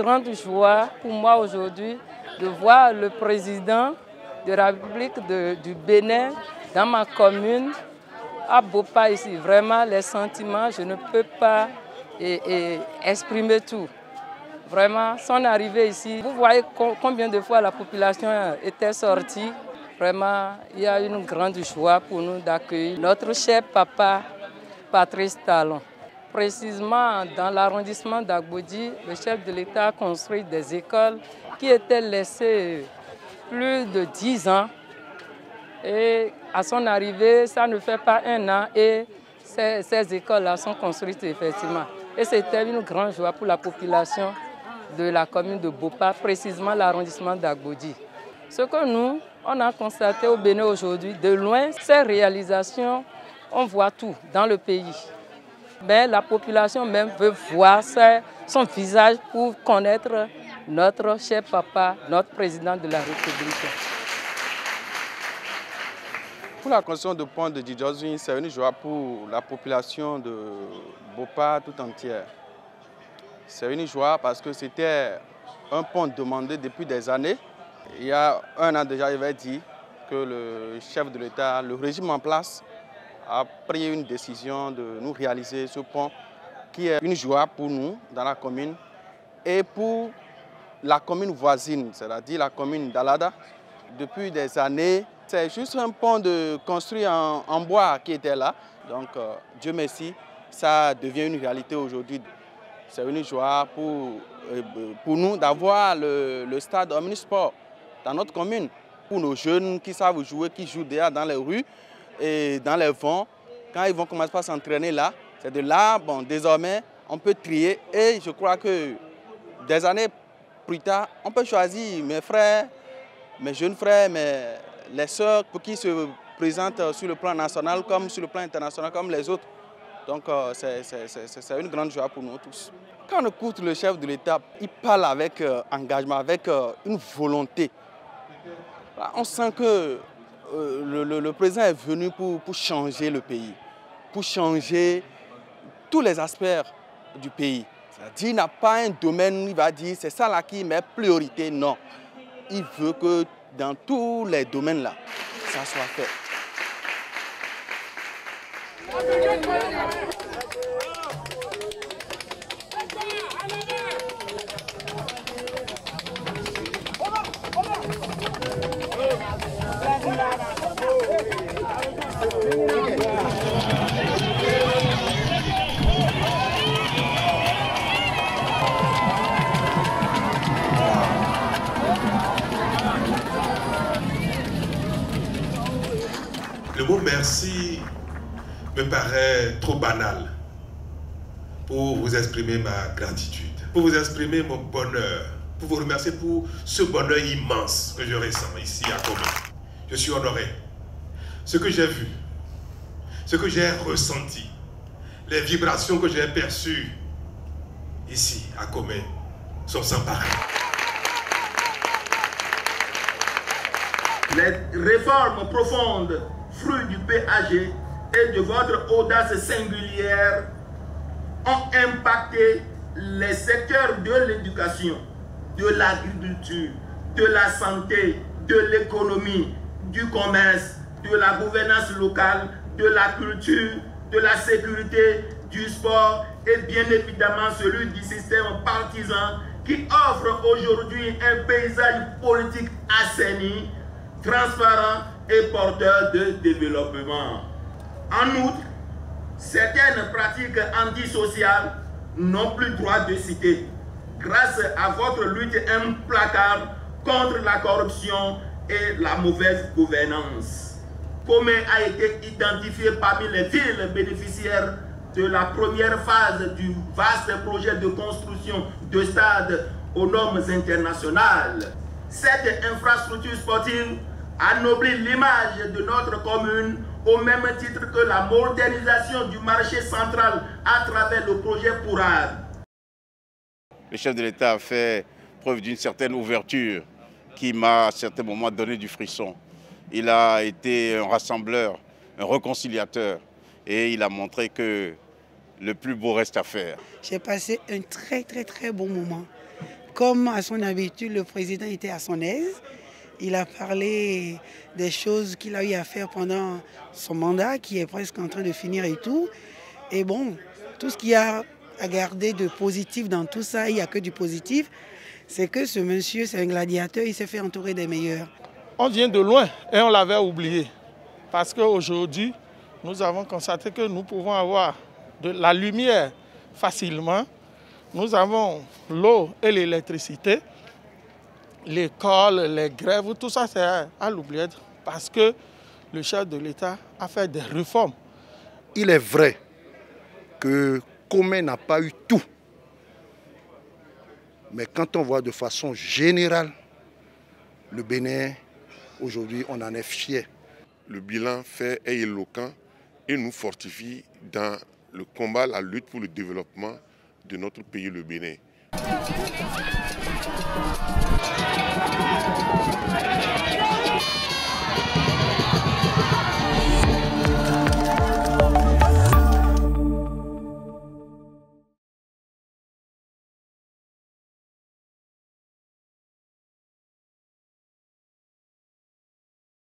grande joie pour moi aujourd'hui de voir le président de la République du Bénin dans ma commune, à Bopa ici. Vraiment, les sentiments, je ne peux pas exprimer tout. Vraiment, son arrivée ici, vous voyez combien de fois la population était sortie. Vraiment, il y a une grande joie pour nous d'accueillir notre cher papa, Patrice Talon. Précisément dans l'arrondissement d'Agbodji, le chef de l'État a construit des écoles qui étaient laissées plus de 10 ans. Et à son arrivée, ça ne fait pas un an et ces écoles-là sont construites effectivement. Et c'était une grande joie pour la population de la commune de Bopa, précisément l'arrondissement d'Agbodji. Ce que nous, on a constaté au Bénin aujourd'hui, de loin, ces réalisations, on voit tout dans le pays. Mais la population même veut voir son visage pour connaître notre cher papa, notre président de la République. Pour la construction du pont de Djidjouzouin, c'est une joie pour la population de Bopa tout entière. C'est une joie parce que c'était un pont demandé depuis des années. Il y a un an déjà, il avait dit que le chef de l'État, le régime en place, a pris une décision de nous réaliser ce pont qui est une joie pour nous dans la commune et pour la commune voisine, c'est-à-dire la commune d'Alada. Depuis des années, c'est juste un pont construit en bois qui était là. Donc, Dieu merci, ça devient une réalité aujourd'hui. C'est une joie pour nous d'avoir le stade omnisport dans notre commune. Pour nos jeunes qui savent jouer, qui jouent déjà dans les rues et dans les vents, quand ils vont commencer à s'entraîner là, c'est de là, bon, désormais, on peut trier. Et je crois que des années plus tard, on peut choisir mes frères, mes jeunes frères, les sœurs pour qui se présentent sur le plan national comme sur le plan international comme les autres. Donc c'est une grande joie pour nous tous. Quand on écoute le chef de l'État, il parle avec engagement, avec une volonté. Là, on sent que le président est venu pour changer le pays, pour changer tous les aspects du pays. C'est-à-dire qu'il n'a pas un domaine où il va dire c'est ça là qui met priorité, non. Il veut que dans tous les domaines là, ça soit fait. Le mot merci me paraît trop banal pour vous exprimer ma gratitude, pour vous exprimer mon bonheur, pour vous remercier pour ce bonheur immense que je ressens ici à Comé. Je suis honoré. Ce que j'ai vu, ce que j'ai ressenti, les vibrations que j'ai perçues ici à Comé sont sans pareil. Les réformes profondes, fruit du PAG et de votre audace singulière, ont impacté les secteurs de l'éducation, de l'agriculture, de la santé, de l'économie, du commerce, de la gouvernance locale, de la culture, de la sécurité, du sport et bien évidemment celui du système partisan qui offre aujourd'hui un paysage politique assaini, transparent et porteur de développement. En outre, certaines pratiques antisociales n'ont plus droit de citer grâce à votre lutte implacable contre la corruption et la mauvaise gouvernance. Comé a été identifié parmi les villes bénéficiaires de la première phase du vaste projet de construction de stades aux normes internationales. Cette infrastructure sportive anoblit l'image de notre commune au même titre que la modernisation du marché central à travers le projet Pourad. Le chef de l'État a fait preuve d'une certaine ouverture qui m'a à certains moments donné du frisson. Il a été un rassembleur, un réconciliateur et il a montré que le plus beau reste à faire. J'ai passé un très bon moment. Comme à son habitude, le président était à son aise. Il a parlé des choses qu'il a eu à faire pendant son mandat, qui est presque en train de finir et tout. Et bon, tout ce qu'il y a à garder de positif dans tout ça, il n'y a que du positif. C'est que ce monsieur, c'est un gladiateur, il s'est fait entourer des meilleurs. On vient de loin et on l'avait oublié. Parce qu'aujourd'hui, nous avons constaté que nous pouvons avoir de la lumière facilement. Nous avons l'eau et l'électricité. L'école, les grèves, tout ça c'est à l'oublier parce que le chef de l'État a fait des réformes. Il est vrai que Comé n'a pas eu tout. Mais quand on voit de façon générale, le Bénin, aujourd'hui, on en est fier. Le bilan fait est éloquent et nous fortifie dans le combat, la lutte pour le développement de notre pays, le Bénin.